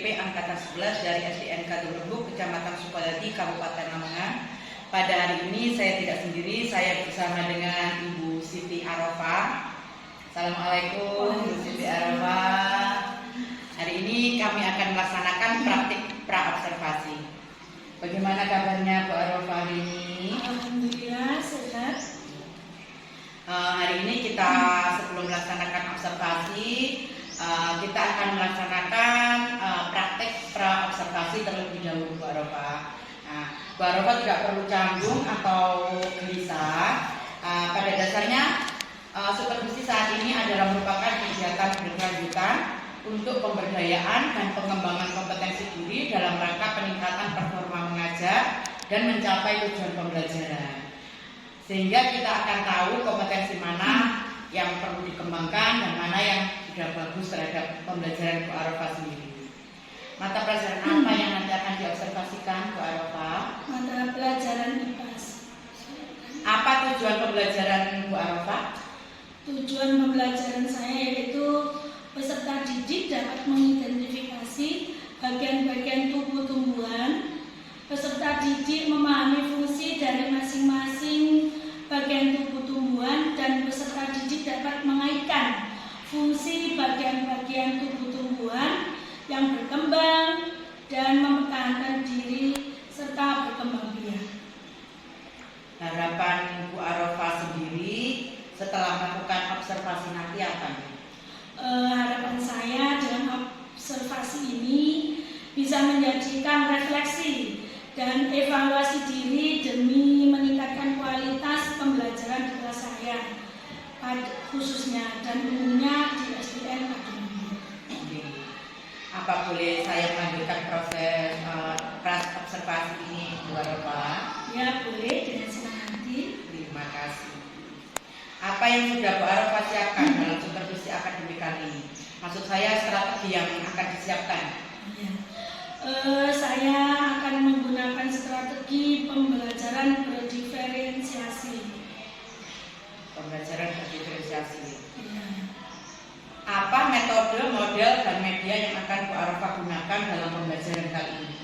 PP Angkatan 11 dari SDNK Tumrebuk, Kecamatan Sukoladi, Kabupaten Lamongan. Pada hari ini saya tidak sendiri, saya bersama dengan Ibu Siti Arafah. Assalamualaikum Ibu Siti Arafah. Hari ini kami akan melaksanakan praktik pra-observasi. Bagaimana kabarnya Bu Arafah hari ini? Alhamdulillah sehat. Hari ini kita sebelum melaksanakan observasi, kita akan melaksanakan praktek pra-observasi terlebih dahulu Bu Arafah. Bu Arafah tidak perlu canggung atau gelisah. Pada dasarnya supervisi saat ini adalah merupakan kegiatan berkelanjutan untuk pemberdayaan dan pengembangan kompetensi diri dalam rangka peningkatan performa mengajar dan mencapai tujuan pembelajaran. Sehingga kita akan tahu kompetensi mana yang perlu dikembangkan dan mana yang sudah bagus terhadap pembelajaran Bu Arafah sendiri. Mata pelajaran apa yang nanti akan diobservasikan Bu Arafah? Mata pelajaran IPAS. Apa tujuan pembelajaran Bu Arafah? Tujuan pembelajaran saya yaitu peserta didik dapat mengidentifikasi bagian-bagian tubuh tumbuhan. Peserta didik memahami fungsi dari masing-masing bagian tubuh tumbuhan dan peserta didik dapat mengaitkan fungsi bagian-bagian tubuh tumbuhan yang berkembang dan mempertahankan diri serta berkembang biak. Harapan Bu Arafah sendiri setelah melakukan observasi nanti apa? Harapan saya dengan observasi ini bisa menjadikan refleksi dan evaluasi diri demi meningkatkan kualitas pembelajaran di kelas saya, khususnya dan umumnya di SDN Tumrebuk. Apa boleh saya melanjutkan proses observasi ini Bu Arafah? Ya boleh, dengan senang hati. Terima kasih. Apa yang sudah Bu Arafah siapkan dalam supervisi akademik kali ini? Maksud saya strategi yang akan disiapkan. Ya. Saya akan menggunakan strategi pembelajaran berdiferensiasi. Pembelajaran berdiferensiasi. Ya. Apa metode, model, dan media yang akan Bu Arafah gunakan dalam pembelajaran kali ini?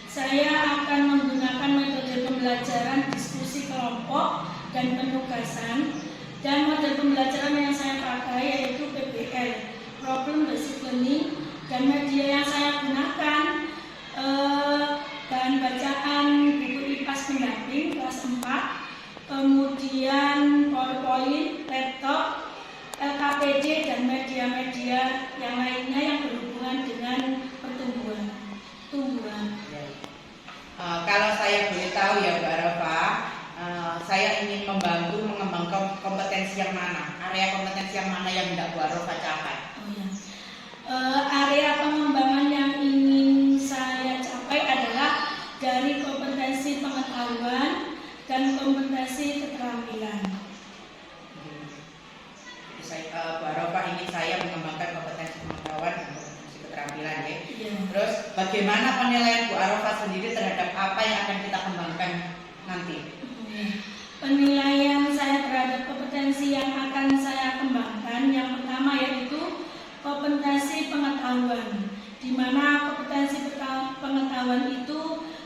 Saya akan menggunakan metode pembelajaran diskusi kelompok dan penugasan, dan model pembelajaran yang saya pakai yaitu PBL, Problem Based Learning, dan media yang saya gunakan bahan bacaan buku IPAS pendamping kelas 4, kemudian PowerPoint, laptop, LKPD, dan media-media yang lainnya yang berhubungan dengan pertumbuhan. Kalau saya boleh tahu ya Bu Arafah, saya ingin membantu mengembangkan kompetensi yang mana, area kompetensi yang mana yang tidak Bu Arafah capai. Area pengembangan yang ingin saya capai adalah dari kompetensi pengetahuan dan kompetensi keterampilan. Bu Arafah ingin saya mengembangkan kompetensi pengetahuan dan kompetensi keterampilan ya. Ya. Terus bagaimana penilaian Bu Arafah sendiri terhadap apa yang akan kita kembangkan nanti? Penilaian saya terhadap kompetensi yang akan saya kembangkan yang pertama yaitu kompetensi pengetahuan, di mana kompetensi pengetahuan itu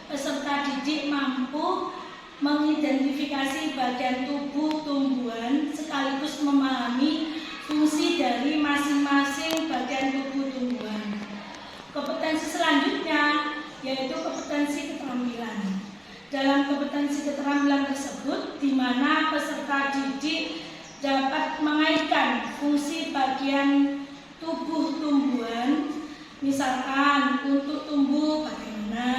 peserta didik mampu mengidentifikasi bagian tubuh tumbuhan sekaligus memahami fungsi dari masing-masing bagian tubuh tumbuhan. Kompetensi selanjutnya yaitu kompetensi keterampilan. Dalam kompetensi keterampilan tersebut, di mana peserta didik dapat mengaitkan fungsi bagian tubuh tumbuhan, misalkan untuk tumbuh bagaimana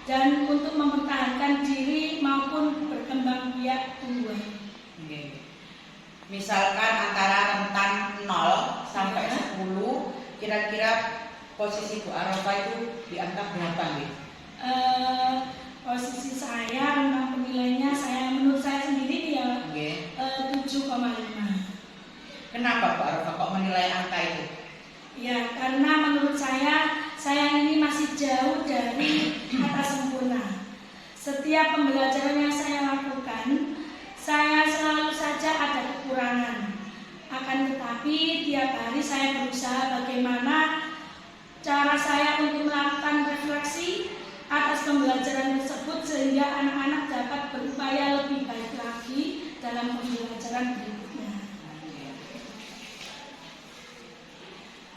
dan untuk mempertahankan diri maupun berkembang biak tumbuhan. Misalkan antara rentan 0 sampai 10, kira-kira posisi Bu Arafah itu di angka berapa nih? Posisi saya tentang penilaiannya menurut saya sendiri ya 7,5. Kenapa Bu Arafah kok menilai angka itu? Ya karena menurut saya ini masih jauh dari kata sempurna. Setiap pembelajaran yang saya lakukan, saya selalu saja ada kekurangan. Akan tetapi tiap hari saya berusaha bagaimana cara saya untuk melakukan refleksi atas pembelajaran tersebut sehingga anak-anak dapat berupaya lebih baik lagi dalam pembelajaran berikutnya.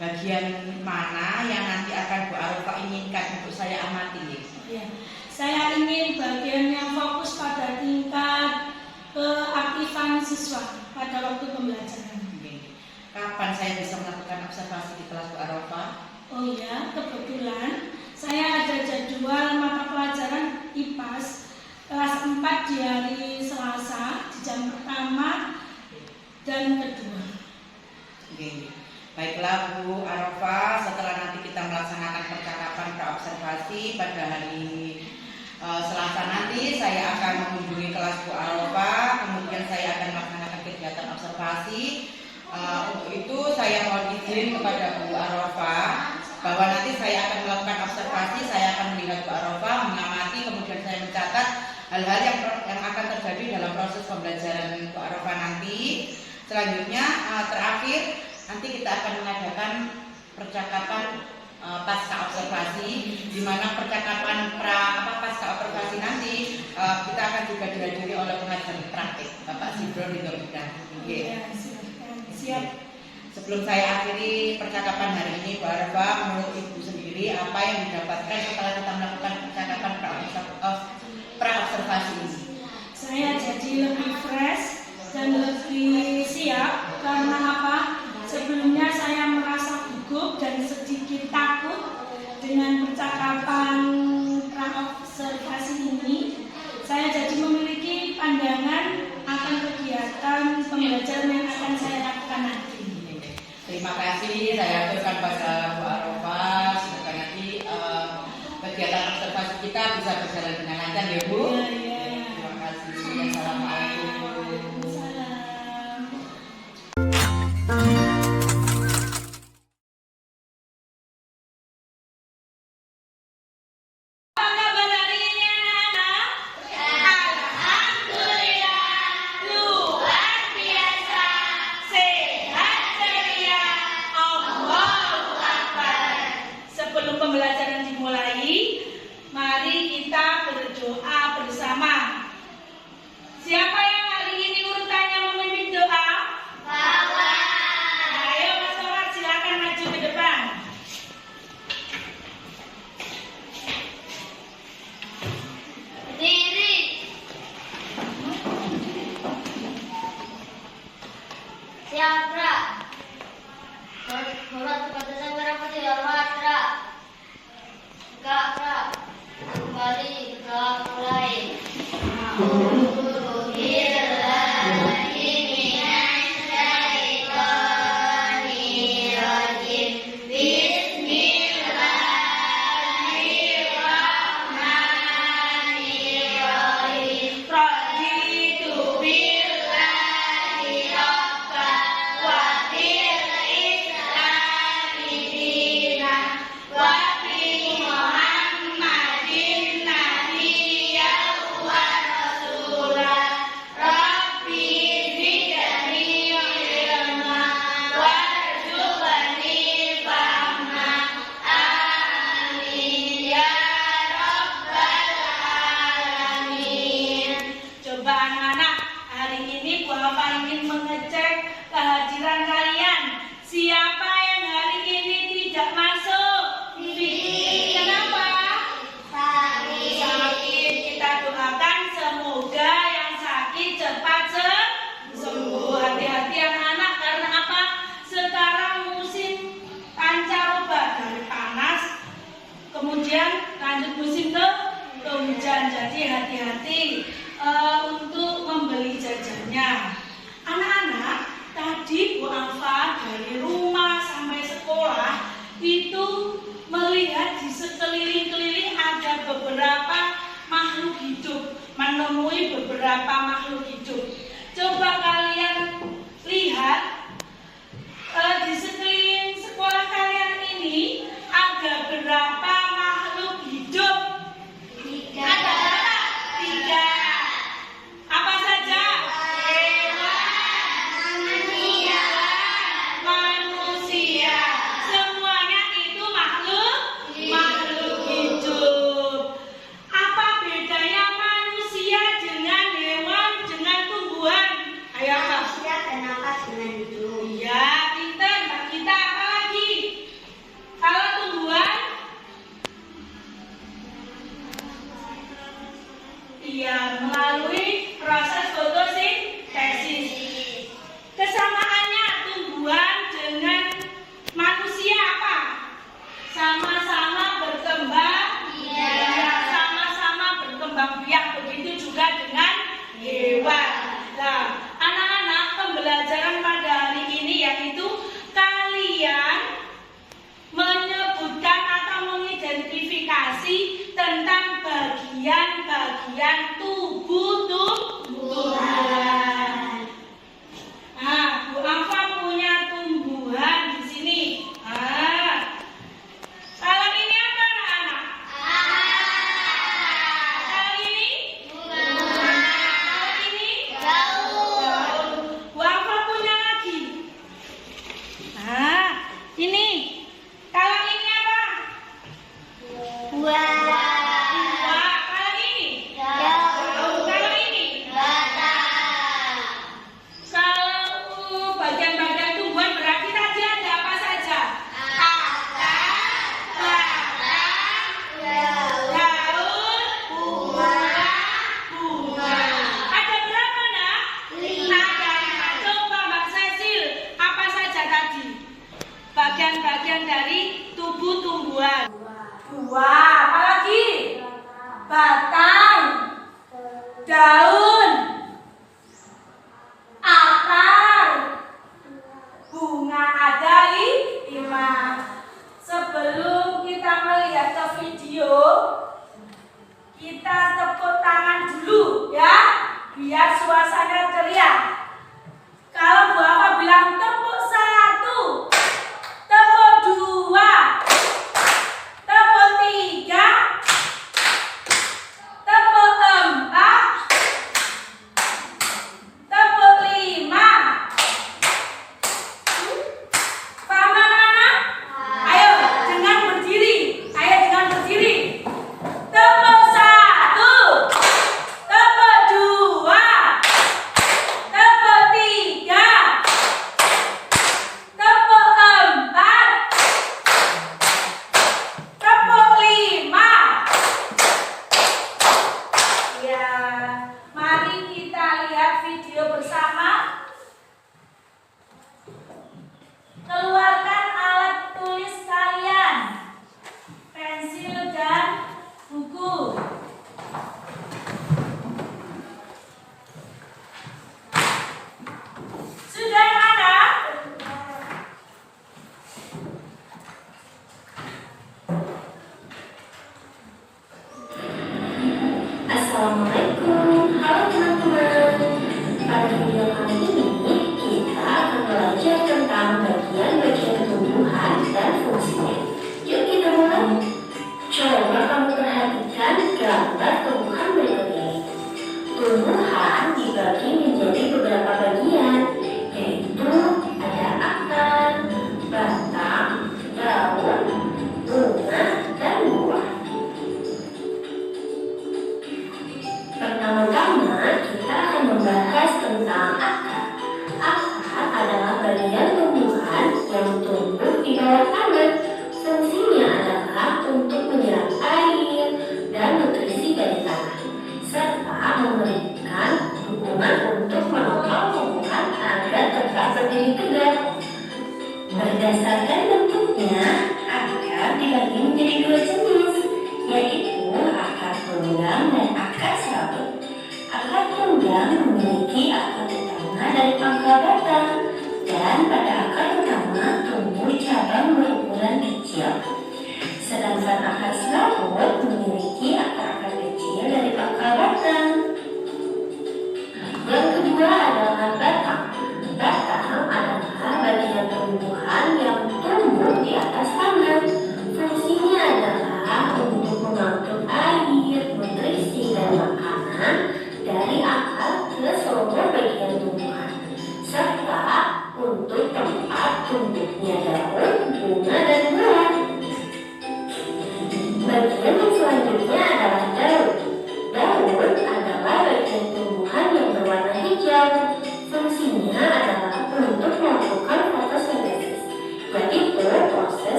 Bagian mana yang nanti akan Bu Arofah inginkan untuk saya amati? Ya, saya ingin bagian yang fokus pada tingkat keaktifan siswa pada waktu pembelajaran. Kapan saya bisa melakukan observasi di kelas Bu Arofah? Oh iya, kebetulan saya ada jadwal mata pelajaran IPAS kelas 4 di hari Selasa di jam pertama dan kedua. Baiklah Bu Arofah, setelah nanti kita melaksanakan percakapan praobservasi pada hari Selasa nanti, saya akan mengunjungi kelas Bu Arofah, kemudian saya akan melaksanakan kegiatan observasi. Untuk itu saya mohon izin kepada Bu Arofah bahwa nanti saya akan melakukan observasi, saya akan melihat Bu Arofah, mengamati, kemudian saya mencatat hal-hal yang akan terjadi dalam proses pembelajaran Bu Arofah nanti. Selanjutnya, terakhir, nanti kita akan mengadakan percakapan pasca observasi, di mana percakapan pasca observasi nanti kita akan juga dihadiri oleh pengajar praktik Bapak Sidro di Bidang. Siap. Sebelum saya akhiri percakapan hari ini, Bu Arofah, menurut Ibu sendiri apa yang didapatkan setelah kita melakukan percakapan praobservasi ini? Saya jadi lebih fresh dan lebih siap karena apa? Sebelumnya saya merasa gugup dan sedikit takut dengan percakapan praobservasi ini. Saya jadi memiliki pandangan akan kegiatan pembelajaran yang akan saya lakukan nanti. Terima kasih, saya aturkan pada Bu Arofah, semoga nanti kegiatan observasi kita bisa berjalan dengan lancar ya Bu. Terima kasih. Assalamualaikum. Salam. Pembelajaran dimulai, mari kita berdoa bersama. Siapa yang hari ini urutannya memimpin doa? Bapak. Ayo Mas Tomat, silakan maju ke depan. Berdiri. Siapa? Hormat kepada Sang Merah Putih, hormat, Ra. Kak, kembali ke mulai. Kemudian lanjut musim ke hujan, jadi hati-hati untuk membeli jajannya. Anak-anak, tadi Bu Alfa dari rumah sampai sekolah itu melihat di sekeliling-keliling ada beberapa makhluk hidup, menemui beberapa makhluk hidup. Coba kalian lihat di sekeliling sekolah kalian ini ada berapa makhluk hidup? Tiga. Ada berapa? 3. Apa saja? Hewan, manusia. Semuanya itu makhluk bagian tubuh tumbuhan. Nah, Bu Afa punya tumbuhan di sini. Kalau ini apa anak-anak? Kalau ini? Kalau ini? Bu Afa punya lagi. Ini. Kalau ini apa? Buah. Kalau ini? Kalau ini? Kalau bagian-bagian tumbuhan berarti tadi ada apa saja? Daun, bunga. Ada berapa, Nak? 5. Coba Mbak Cecil, apa saja tadi? Bagian-bagian dari tubuh tumbuhan. Buah, apa lagi? Batang, daun, akar, bunga ada 5. Sebelum kita melihat ke video, kita tepuk tangan dulu ya, biar suasana ceria. Kalau Bu Afa bilang tepuk 1, tepuk 2, tepuk 3, tepuk 4, tepuk 5. Paham anak-anak? Ayo dengan berdiri. Tepuk 1, tepuk 2, tepuk 3, tepuk 4, tepuk 5. Ya, mari kita lihat video bersama. Keluarkan alat tulis kalian, pensil dan buku. Sudah ada? Assalamualaikum, halo teman-teman. Pada video kali ini kita akan belajar tentang bagian-bagian tumbuhan dan fungsinya. Yuk kita mulai. Coba kamu perhatikan gambar tumbuhan berikut ini. Tumbuhan dibagi menjadi beberapa bagian, yaitu ada akar, batang, daun, bunga, dan buah. Pertama-tama kita akan membahas tentang akar. Akar adalah bagian tumbuhan yang tumbuh di bawah tanah. Fungsinya adalah untuk menyerap air dan nutrisi dari tanah, serta memberikan dukungan untuk menopang tumbuhan agar tetap berdiri tegak. Berdasarkan bentuknya, akar dibagi menjadi 2 jenis, yaitu akar tunggang dan akar serabut. Akar tunggang memiliki akar utama dari pangkal batang, dan pada akar utama tumbuh cabang berukuran kecil. Sedangkan akar serabut memiliki akar-akar kecil dari pangkal batang. Yang kedua adalah batang. Batang adalah bagian tumbuhan yang tumbuh di atas tanah. Fungsinya adalah untuk mengangkut air, nutrisi, dan makanan dari akar ke seluruh bagian tumbuhan, serta untuk tempat tumbuhnya daun, bunga, dan buah. Bagian yang selanjutnya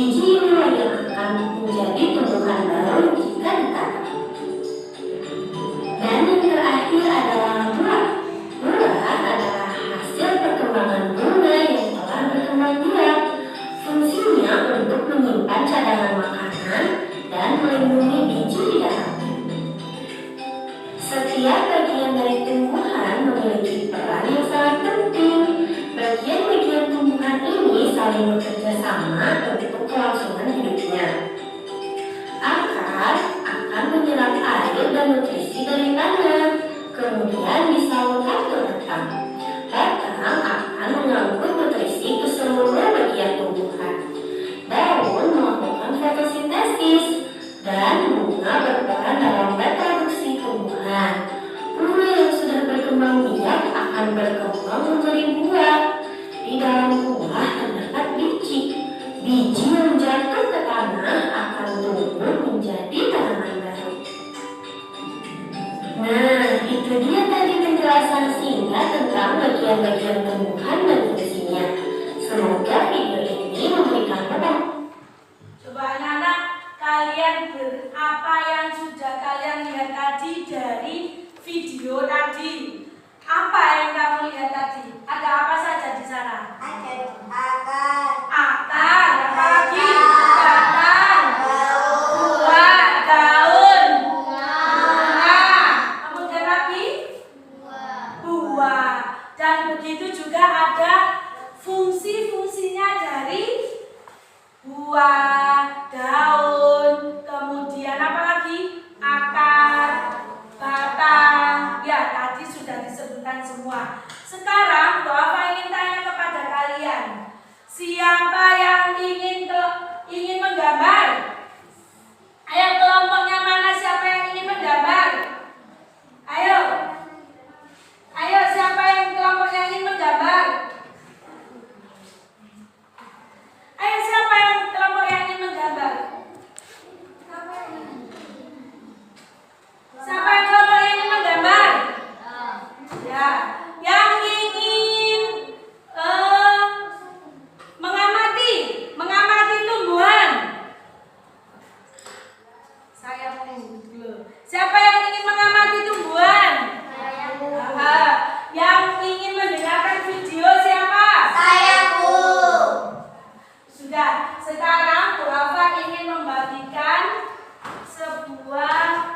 Biji inilah yang akan menjadi tumbuhan baru jika ditanam. Dan yang terakhir adalah buah. Buah adalah hasil perkembangan bunga yang telah berkembang biak. Fungsinya untuk menyimpan cadangan makanan dan melindungi biji di dalamnya. Setiap bagian dari tumbuhan memiliki peran yang sangat penting. Bagian-bagian tumbuhan ini saling bekerja sama untuk kelangsungan hidupnya. Akar akan menyerap air dan nutrisi dari tanah, kemudian disalurkan ke batang. Batang akan mengangkut nutrisi ke seluruh bagian tumbuhan. Daun melakukan fotosintesis dan bunga berperan dalam reproduksi tumbuhan. Bunga yang sudah berkembang biak akan berkembang menjadi buah. Di dalam buah terdapat biji. Biji yang jatuh ke tanah akan tumbuh menjadi tanaman baru. Nah, itu dia tadi penjelasan singkat tentang bagian-bagian tumbuhan dan fungsinya. Semoga video ini memberikan pencerahan. Coba anak-anak, kalian apa yang sudah kalian lihat tadi dari video tadi? Apa yang kamu lihat tadi? Ada apa saja di sana? Ada akar, Akar, apa lagi? Batang, Batang, daun, buah, daun, bunga, bunga, kemudian lagi buah. buah. Dan begitu juga ada fungsi-fungsinya dari buah, daun, kemudian apa lagi? Akar, batang. Ya, tadi sudah disebutkan semua. Sekarang Bu Afa ingin tanya kepada kalian, siapa yang ingin menggambar? Ayo, kelompoknya mana? Siapa yang ingin menggambar? Ayo, ayo, siapa yang kelompoknya ingin menggambar? Ayo, siapa yang kelompok yang ingin menggambar? Siapa yang kelompok yang ingin menggambar? Ya, yang ingin mengamati tumbuhan. Saya dulu. Siapa yang ingin mengamati tumbuhan? Yang ingin mendengarkan video siapa? Saya, Bu. Sudah, sekarang Bu Afa ingin membagikan sebuah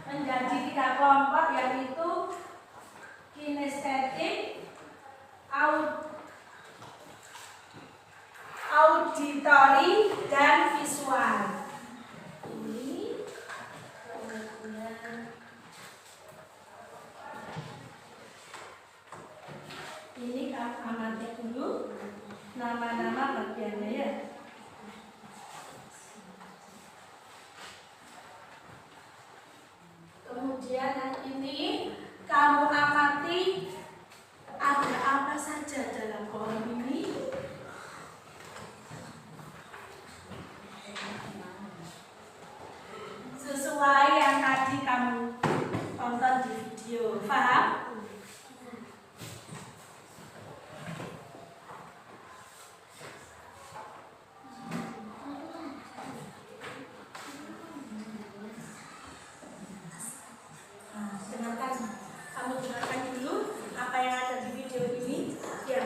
menjadi 3 kelompok, yaitu kinestetik, auditori, dan visual. Ini kamu amati dulu nama-nama bagiannya ya. Kemudian yang ini kamu amati ada apa saja dalam kolom ini. Sesuai yang tadi kamu tonton di video, paham? Kamu dengarkan dulu apa yang ada di video ini. Ya.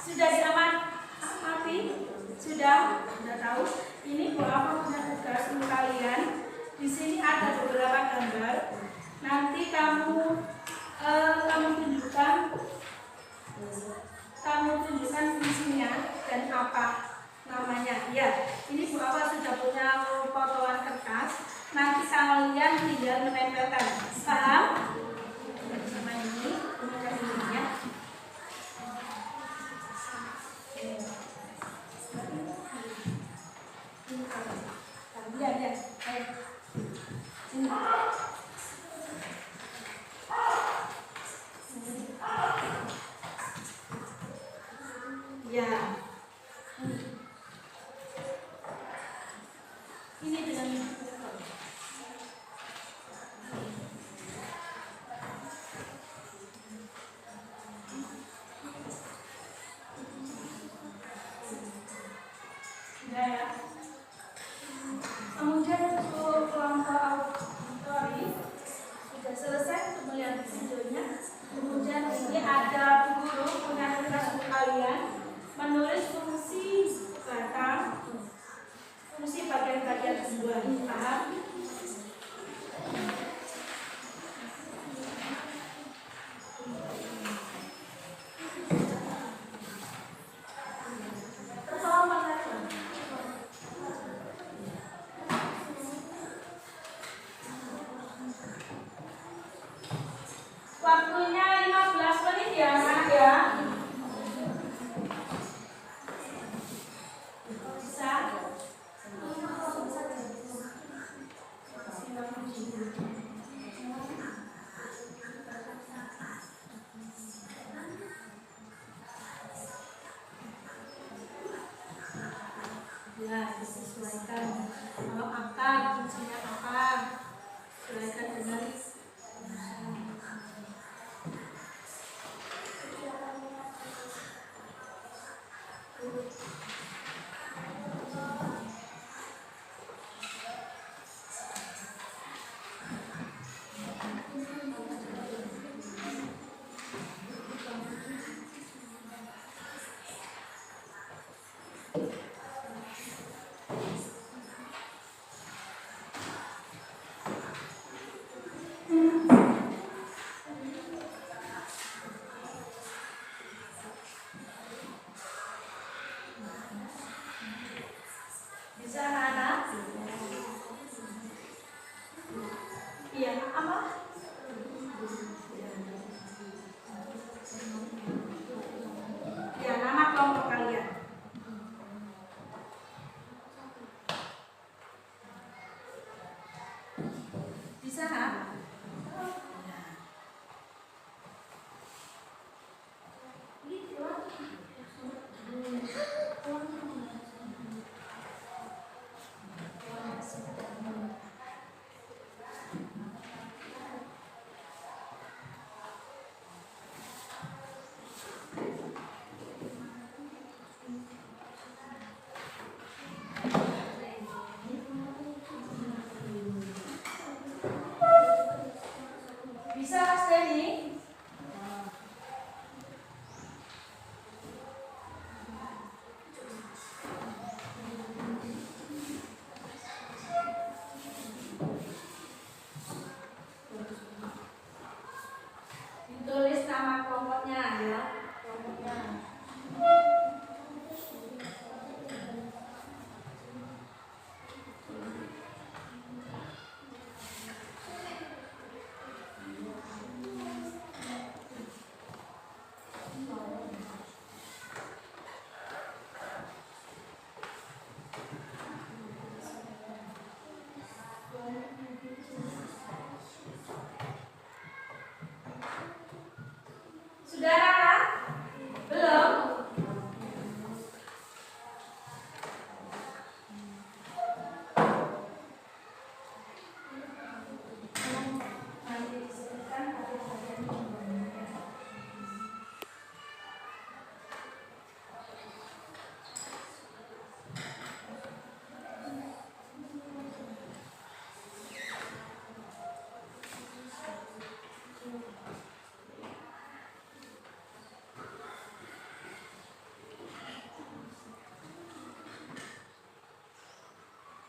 Sudah diamati? Sudah tahu? Ini Bu Alfa punya tugas untuk kalian. Di sini ada beberapa gambar. Nanti kamu tunjukkan fungsinya dan apa namanya. Ya, ini Bu Alfa sudah punya potongan kertas. Nanti kalian tinggal menempelkan. Paham? Sama ini, kemudian ini ya. Ya, ayo. Sini. Ya. Ini dengan ya. Kemudian untuk kelompok auditori sudah selesai untuk melihat videonya. Kemudian ini ada guru punya tugas untuk kalian menulis fungsi kata, fungsi bagian-bagian sebuah paham. Waktunya 15 menit ya, anak ya. Bisa? Ya, disesuaikan. Kalau akar, fungsinya apa? Sesuaikan dengan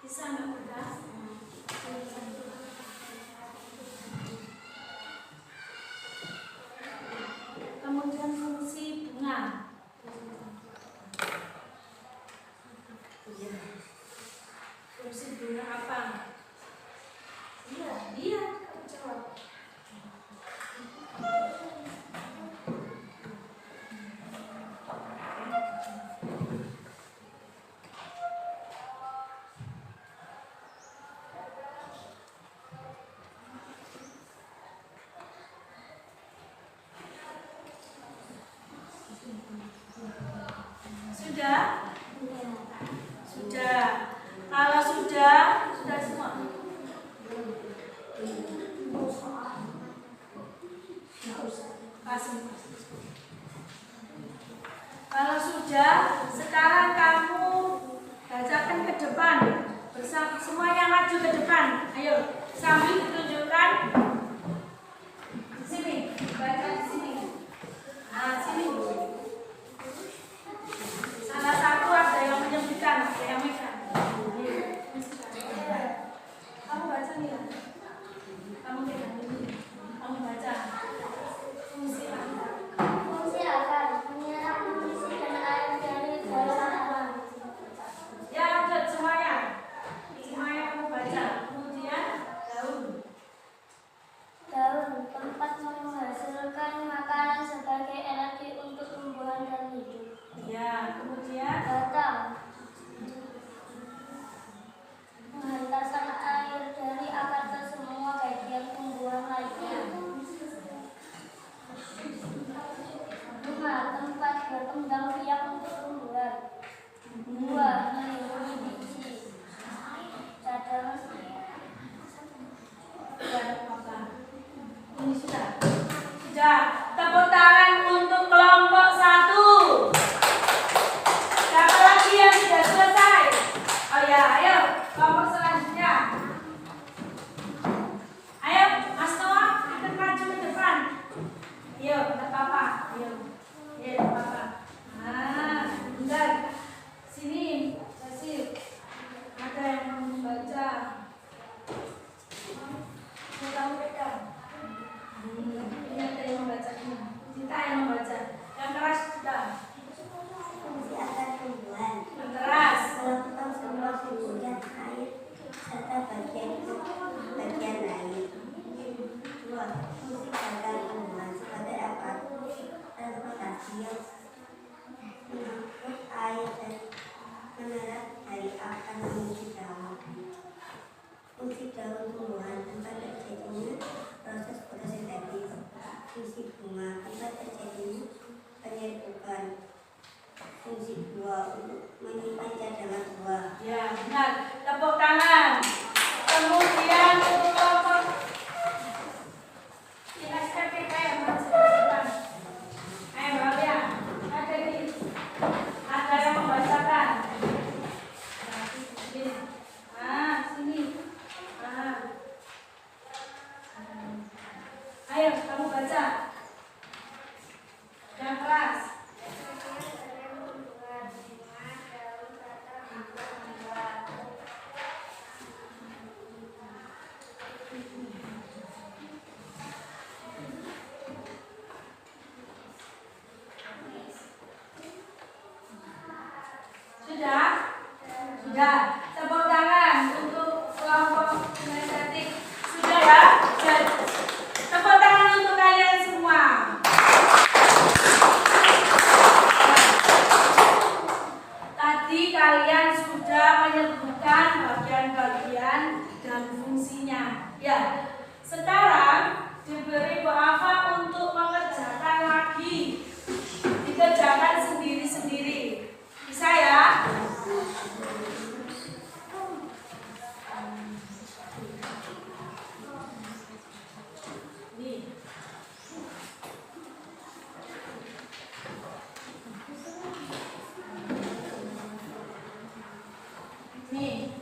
Bisa nggak mudah? Kemudian fungsi bunga. Fungsi bunga apa? Iya, kamu jawab. Sudah? Sudah. Kalau sudah semua. Kasih. Kalau sudah, sekarang kamu bacakan ke depan. Bersama semuanya maju ke depan. Ayo, sambil ditunjukkan. Sini, baca di sini. Nah, sini. Salah satu ada yang menyebutkan, ada yang megang. Kamu baca nih ya. Kamu pegang ini. Kamu baca. Fungsi apa? Fungsi akar menyerap nutrisi dan air dari dalam alam. Ya, lanjut semuanya. Semuanya kamu baca. Kemudian daun. Daun tempat menghasilkan makanan sebagai energi untuk tumbuhan dan hidup. Ya, kemudian Batang menghantarkan air dari akar ke semua bagian tumbuhan lainnya. Bunga tempat berkembang biak untuk tumbuhan. Buah melindungi biji. Cadangan dan apa? Ini sudah. Sudah. Tepuk tangan untuk kelompok 1. Siapa lagi yang sudah selesai? Oh ya, ayo kelompok selanjutnya. Ayo, Mas Noah, ikut maju ke depan. Ayo, tidak apa-apa. Ayo, tidak apa-apa. Nah, bentar. Sini, Cecil. Ada yang mau membaca. Kamu pegang. Ini ada yang membaca ini. Cinta yang membaca. Yang keras sudah. fungsi akar tumbuhan. Yang keras. Melakukan semua kebutuhan air serta bagian lain. Dua, fungsi batang tumbuhan sebagai akar transportasi yang mengangkut air dan menyerap dari akar menuju daun. Fungsi daun tumbuhan tempat terjadinya proses fotosintesis. Fungsi bunga tempat terjadinya penyerbukan. Fungsi buah untuk menyimpan cadangan buah. Ya, benar. Tepuk tangan. Kemudian untuk kelompok kita SPPK yang masih depan. Ayo, Mbak Bea. Ada yang membacakan. Nah, sini. Nah. Ayo, kamu baca. Yang keras. Sudah? Sudah. Tepuk tangan untuk kelompok kinestetik. Sudah ya? Sudah. Tepuk tangan untuk kalian semua. Tadi kalian sudah menyebutkan bagian-bagian dan fungsinya. Ya. Sekarang diberi Bu Afa untuk mengerjakan lagi. Dikerjakan sendiri-sendiri. Bisa ya? Nih. Nih.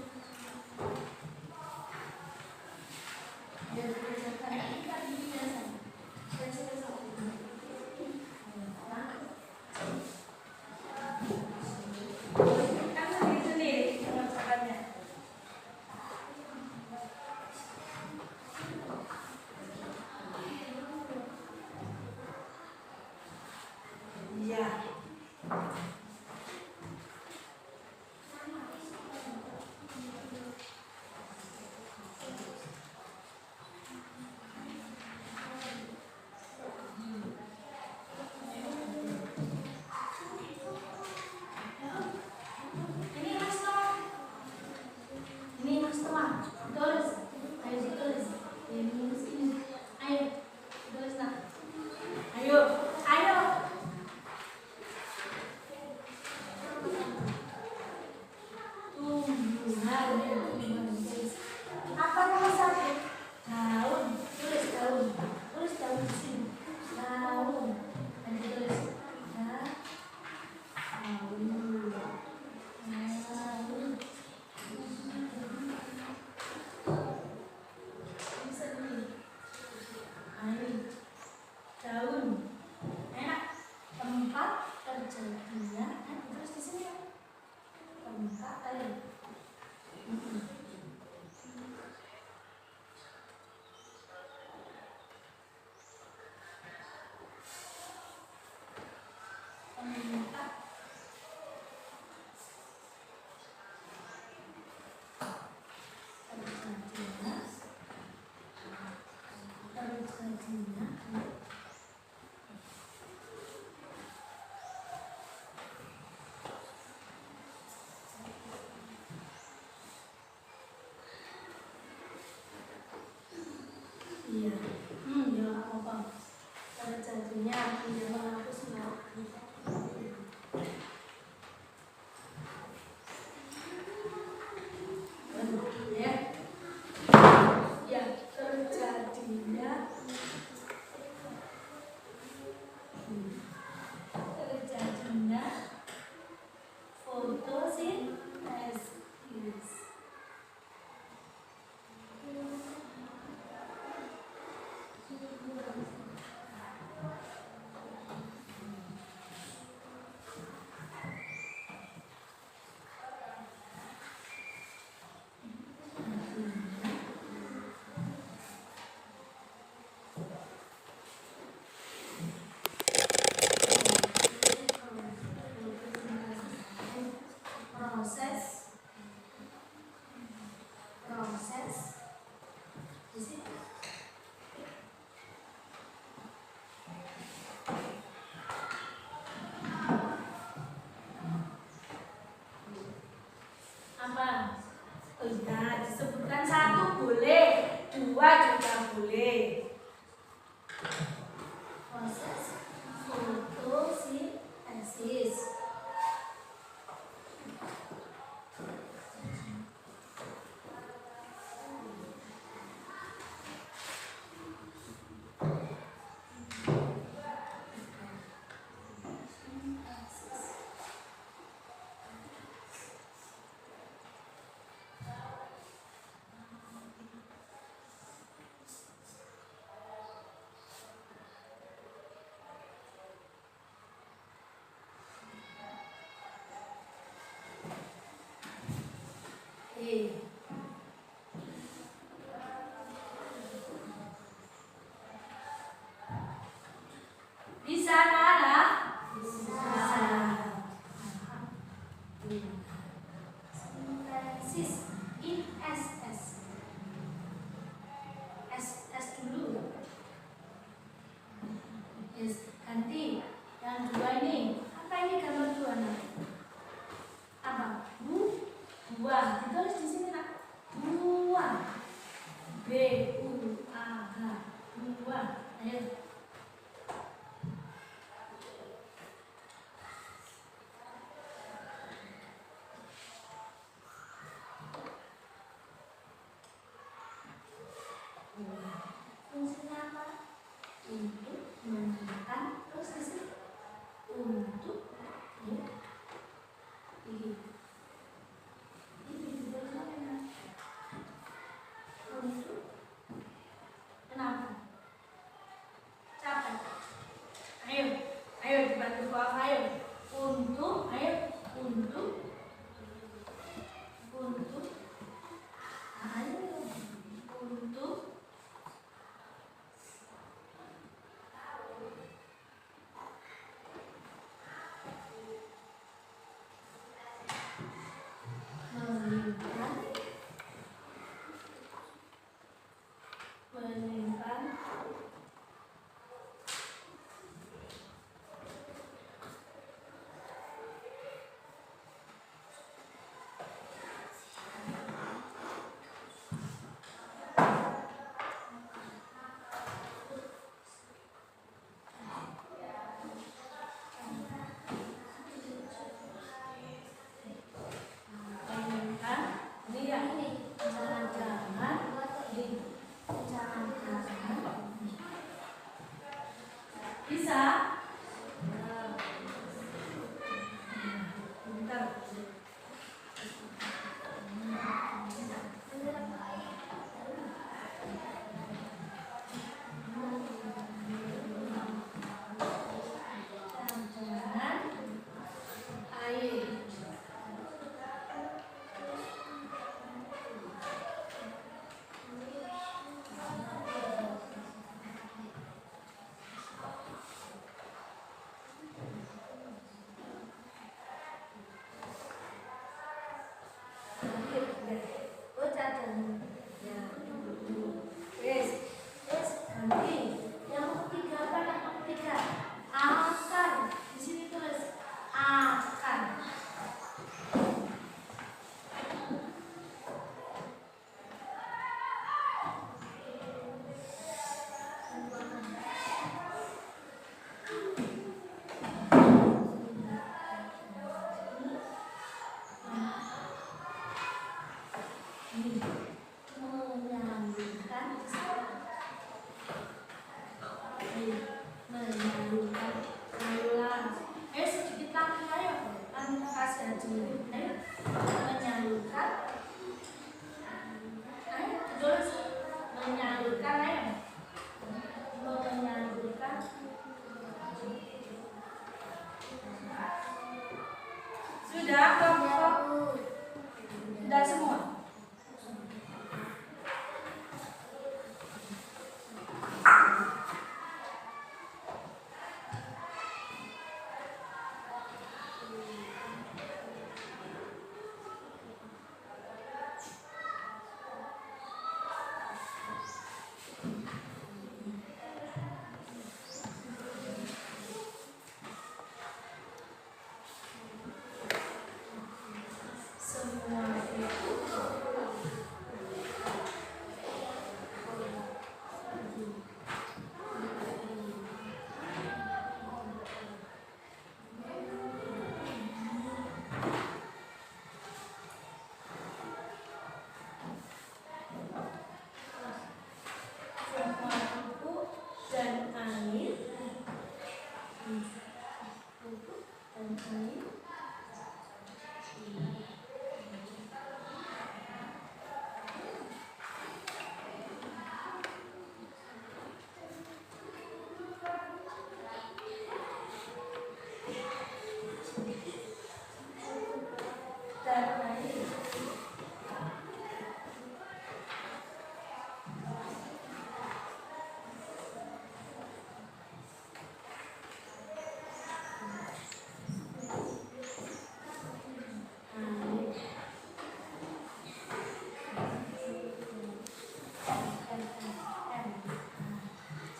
Kan sendiri-sendiri mengerjakannya. Iya. Ya apa-apa. Terjadinya dia menghapus semua. Ya. Ya, terjadinya fotosintesis. Proses di sini. Apa? Nah, disebutkan satu boleh, dua juga boleh. Proses fotosintesis. Bisa Nara? Bisa. Sintesis in SS. SS dulu. Yes, ganti. Yang dua ini. Apa ini gambar dua nak? Apa? Buah. Ditulis di sini nak. Buah. B-U-A-H. Buah. Ayo. Fungsinya apa? Untuk menentukan posisi. Untuk ya, ini Ganti. Yang ketiga apa? Yang ketiga akan. Di sini tulis akan. Menyalurkan ulang. Ayo sedikit lagi, ayo. Kan kasih aja. Ayo. Menyalurkan. Ayo tulis. Menyalurkan, ayo. Menyalurkan. Sudah kelompok? Sudah semua? Semua pupuk dan air. Pupuk dan air. Dan air.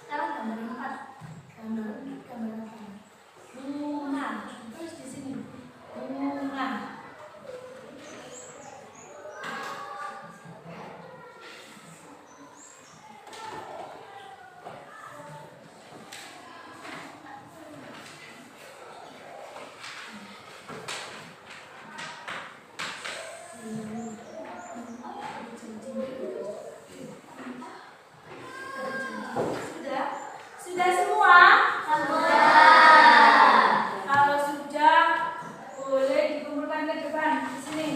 Sekarang gambar 4. Gambar apa? Bunga. Terus di sini. Bunga. Sudah? Sudah semua? Kalau sudah, boleh dikumpulkan ke depan. Di sini.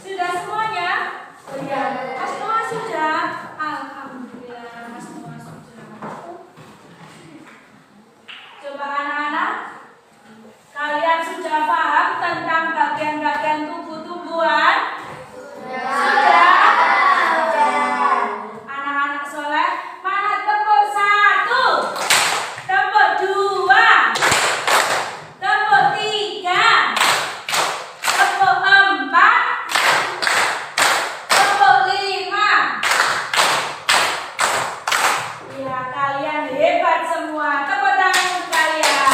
Sudah semuanya? Mas Noah sudah? Alhamdulillah, Mas Noah sudah. Coba anak-anak, kalian sudah paham tentang bagian-bagian tubuh tumbuhan? Sudah? Anak-anak soleh, mana tepuk 1, tepuk 2, tepuk 3, tepuk 4, tepuk 5. Ya, kalian hebat semua. Tepuk tangan untuk kalian.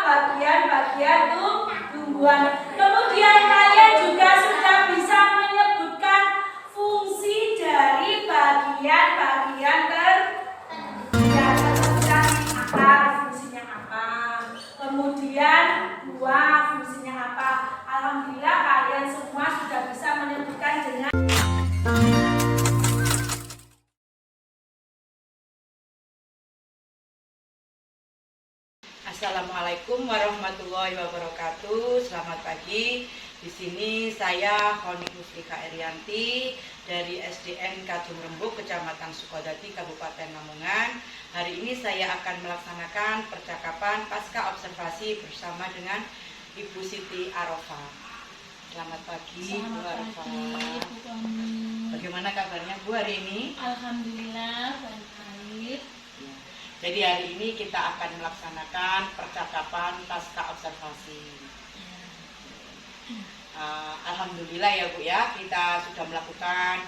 bagian-bagian tumbuhan. Kemudian kalian juga sudah bisa menyebutkan fungsi dari bagian-bagian akar fungsinya apa, kemudian buah fungsinya apa. Alhamdulillah kalian semua sudah bisa menyebutkan dengan Assalamualaikum warahmatullahi wabarakatuh. Selamat pagi. Di sini saya Khoni Muslika Erianti dari SDN Kadung Rembuk, Kecamatan Sukodadi, Kabupaten Lamongan. Hari ini saya akan melaksanakan percakapan pasca observasi bersama dengan Ibu Siti Arofa. Selamat pagi, Bu Arofa. Bu Khoni. Bagaimana kabarnya Bu hari ini? Alhamdulillah baik. Jadi hari ini kita akan melaksanakan percakapan pasca observasi. Alhamdulillah ya Bu ya, kita sudah melakukan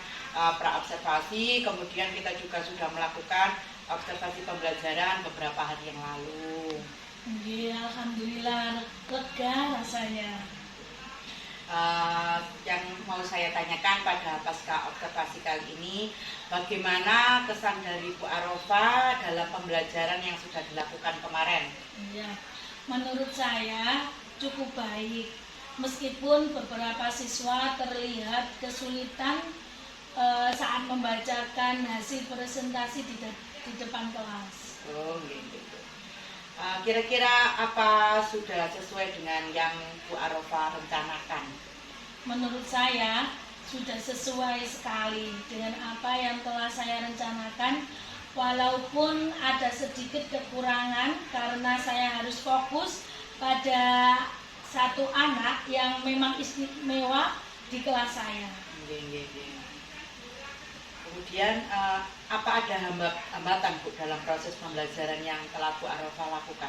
pra-observasi, kemudian kita juga sudah melakukan observasi pembelajaran beberapa hari yang lalu. Iya, alhamdulillah lega rasanya. Yang mau saya tanyakan pada pasca observasi kali ini, bagaimana kesan dari Bu Arofa dalam pembelajaran yang sudah dilakukan kemarin? Iya, menurut saya cukup baik. Meskipun beberapa siswa terlihat kesulitan saat membacakan hasil presentasi di depan kelas. Oh, gitu. Kira-kira apa sudah sesuai dengan yang Bu Arofa rencanakan? Menurut saya sudah sesuai sekali dengan apa yang telah saya rencanakan, walaupun ada sedikit kekurangan karena saya harus fokus pada satu anak yang memang istimewa di kelas saya. Kemudian apa ada hambatan Bu dalam proses pembelajaran yang telah Bu Arofa lakukan?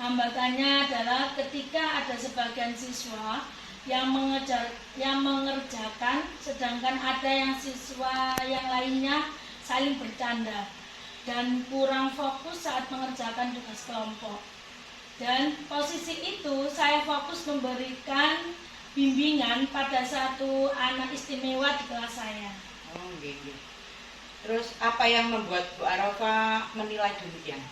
Hambatannya adalah ketika ada sebagian siswa yang mengerjakan, sedangkan ada yang siswa yang lainnya saling bercanda dan kurang fokus saat mengerjakan tugas kelompok. Dan posisi itu saya fokus memberikan bimbingan pada satu anak istimewa di kelas saya. Oh, gitu. Terus apa yang membuat Bu Arofa menilai demikian?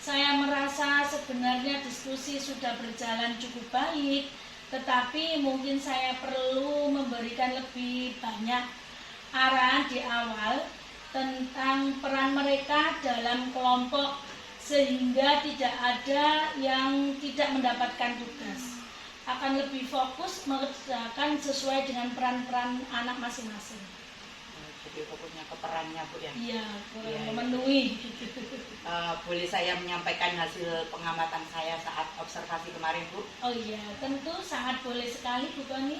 Saya merasa sebenarnya diskusi sudah berjalan cukup baik, tetapi mungkin saya perlu memberikan lebih banyak arahan di awal tentang peran mereka dalam kelompok sehingga tidak ada yang tidak mendapatkan tugas. Akan lebih fokus mengerjakan sesuai dengan peran-peran anak masing-masing. Jadi fokusnya ke perannya Bu ya? Iya, kurang Iya. memenuhi. Boleh saya menyampaikan hasil pengamatan saya saat observasi kemarin Bu? Oh iya, tentu sangat boleh sekali Bu Khoni.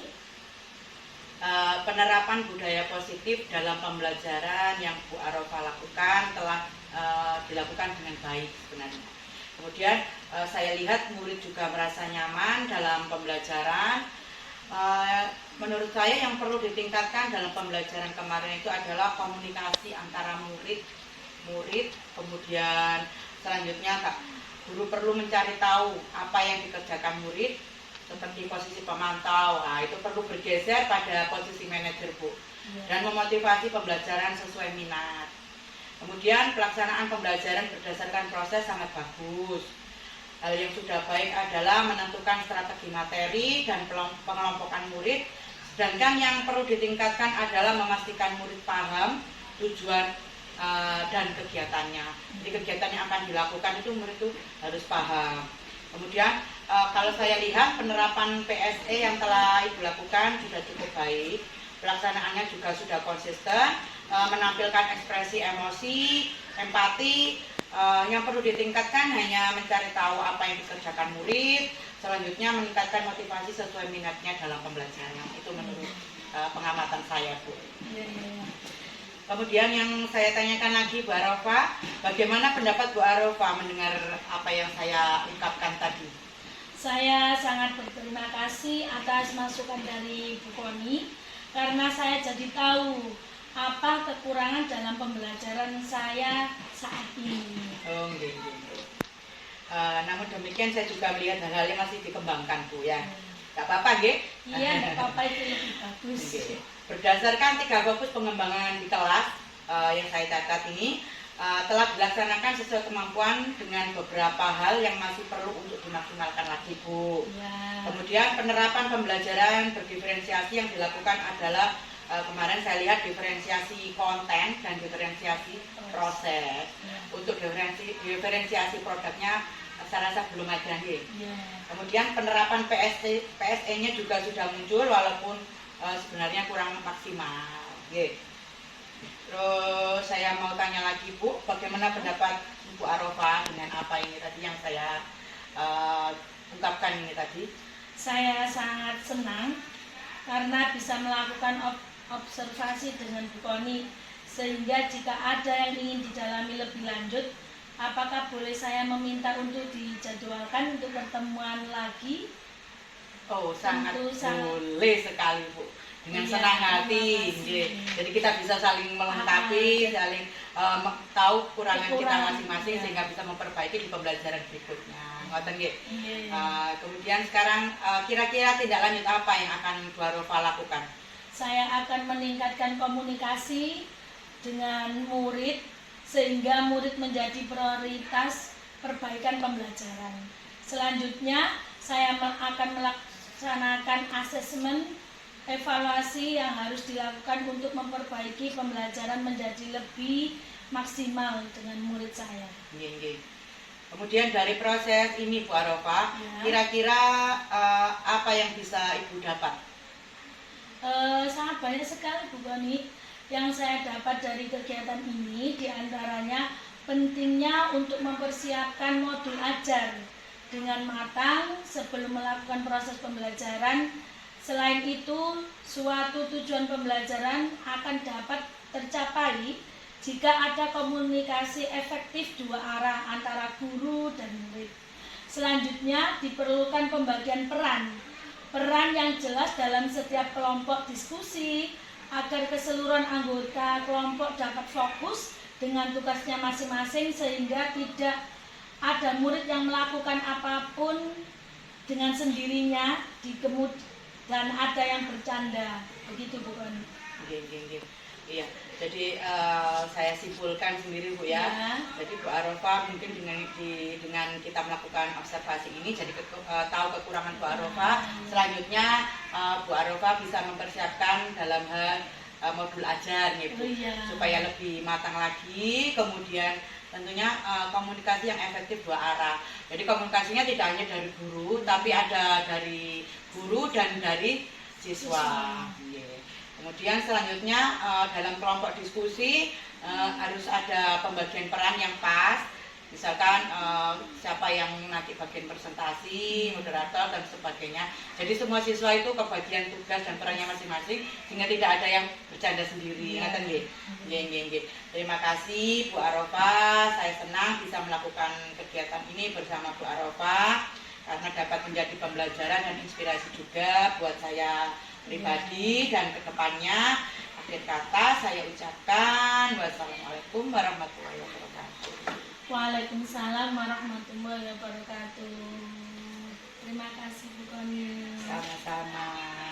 Penerapan budaya positif dalam pembelajaran yang Bu Arofa lakukan telah dilakukan dengan baik sebenarnya. Kemudian saya lihat murid juga merasa nyaman dalam pembelajaran. Menurut saya yang perlu ditingkatkan dalam pembelajaran kemarin itu adalah komunikasi antara murid, kemudian selanjutnya guru perlu mencari tahu apa yang dikerjakan murid seperti posisi pemantau. Nah, itu perlu bergeser pada posisi manajer Bu, dan memotivasi pembelajaran sesuai minat. Kemudian pelaksanaan pembelajaran berdasarkan proses sangat bagus. Hal yang sudah baik adalah menentukan strategi materi dan pengelompokan murid. Sedangkan yang perlu ditingkatkan adalah memastikan murid paham tujuan dan kegiatannya. Jadi kegiatan yang akan dilakukan itu murid itu harus paham. Kemudian kalau saya lihat penerapan PSE yang telah Ibu lakukan sudah cukup baik. Pelaksanaannya juga sudah konsisten, menampilkan ekspresi emosi, empati. Yang perlu ditingkatkan hanya mencari tahu apa yang dikerjakan murid, selanjutnya meningkatkan motivasi sesuai minatnya dalam pembelajaran. Itu menurut pengamatan saya Bu. Kemudian yang saya tanyakan lagi Bu Arofa, bagaimana pendapat Bu Arofa mendengar apa yang saya ungkapkan tadi? Saya sangat berterima kasih atas masukan dari Bu Khoni karena saya jadi tahu apa kekurangan dalam pembelajaran saya saat ini. Oh, gitu. Namun demikian saya juga melihat hal-hal yang masih dikembangkan Bu ya. Gak apa-apa nggih? Iya, nggak apa-apa, itu lebih bagus. Oke. Berdasarkan 3 fokus pengembangan di kelas yang saya catat ini telah dilaksanakan sesuai kemampuan dengan beberapa hal yang masih perlu untuk dimaksimalkan lagi Bu. Ya. Kemudian penerapan pembelajaran berdiferensiasi yang dilakukan adalah kemarin saya lihat diferensiasi konten dan diferensiasi proses. Ya. Untuk diferensiasi produknya saya rasa belum ada nih. Ya. Kemudian penerapan PSE-nya juga sudah muncul walaupun sebenarnya kurang maksimal. Oke. Terus saya mau tanya lagi Bu, bagaimana pendapat Bu Arofa dengan apa ini tadi yang saya ungkapkan ini tadi? Saya sangat senang karena bisa melakukan observasi dengan Bu Koni, sehingga jika ada yang ingin didalami lebih lanjut, apakah boleh saya meminta untuk dijadwalkan untuk pertemuan lagi? Oh, sangat Tentu sangat. boleh sekali Bu. Dengan Iya, senang hati. terima kasih. Nggih. Jadi kita bisa saling melengkapi, saling tahu kekurangan kita Kekurangan, masing-masing iya. sehingga bisa memperbaiki di pembelajaran berikutnya. Ngoten nggih. Iya. Kemudian sekarang kira-kira tindak lanjut apa yang akan Bu Arofa lakukan? Saya akan meningkatkan komunikasi dengan murid sehingga murid menjadi prioritas perbaikan pembelajaran. Selanjutnya, saya akan melaksanakan asesmen evaluasi yang harus dilakukan untuk memperbaiki pembelajaran menjadi lebih maksimal dengan murid saya. Nggih, nggih. Kemudian dari proses ini Bu Arofa, Ya. kira-kira apa yang bisa Ibu dapat? Sangat banyak sekali Bu Koni yang saya dapat dari kegiatan ini, diantaranya pentingnya untuk mempersiapkan modul ajar dengan matang sebelum melakukan proses pembelajaran. Selain itu, suatu tujuan pembelajaran akan dapat tercapai jika ada komunikasi efektif dua arah antara guru dan murid. Selanjutnya, diperlukan pembagian peran yang jelas dalam setiap kelompok diskusi agar keseluruhan anggota kelompok dapat fokus dengan tugasnya masing-masing sehingga tidak ada murid yang melakukan apapun dengan sendirinya dan ada yang bercanda. Begitu Bu Koni. Nggih. Iya. Jadi saya simpulkan sendiri Bu ya. Ya. Jadi Bu Arofa mungkin dengan kita melakukan observasi ini jadi tahu kekurangan Bu Arofa. Selanjutnya Bu Arofa bisa mempersiapkan dalam hal modul ajar gitu. Oh, iya. Supaya lebih matang lagi. Kemudian tentunya komunikasi yang efektif dua arah. Jadi komunikasinya tidak hanya dari guru, tapi ada dari guru dan dari siswa. Yeah. Kemudian selanjutnya dalam kelompok diskusi harus ada pembagian peran yang pas. Misalkan siapa yang nanti bagian presentasi, moderator dan sebagainya. Jadi semua siswa itu kebagian tugas dan perannya masing-masing sehingga tidak ada yang bercanda sendiri. Ngaten nggih? Nggih. Terima kasih Bu Arofa. Saya senang bisa melakukan kegiatan ini bersama Bu Arofa karena dapat menjadi pembelajaran dan inspirasi juga buat saya pribadi dan kedepannya. Akhir kata saya ucapkan wassalamualaikum warahmatullahi wabarakatuh. Waalaikumsalam warahmatullahi wabarakatuh. Terima kasih Bu Koni. Sama-sama.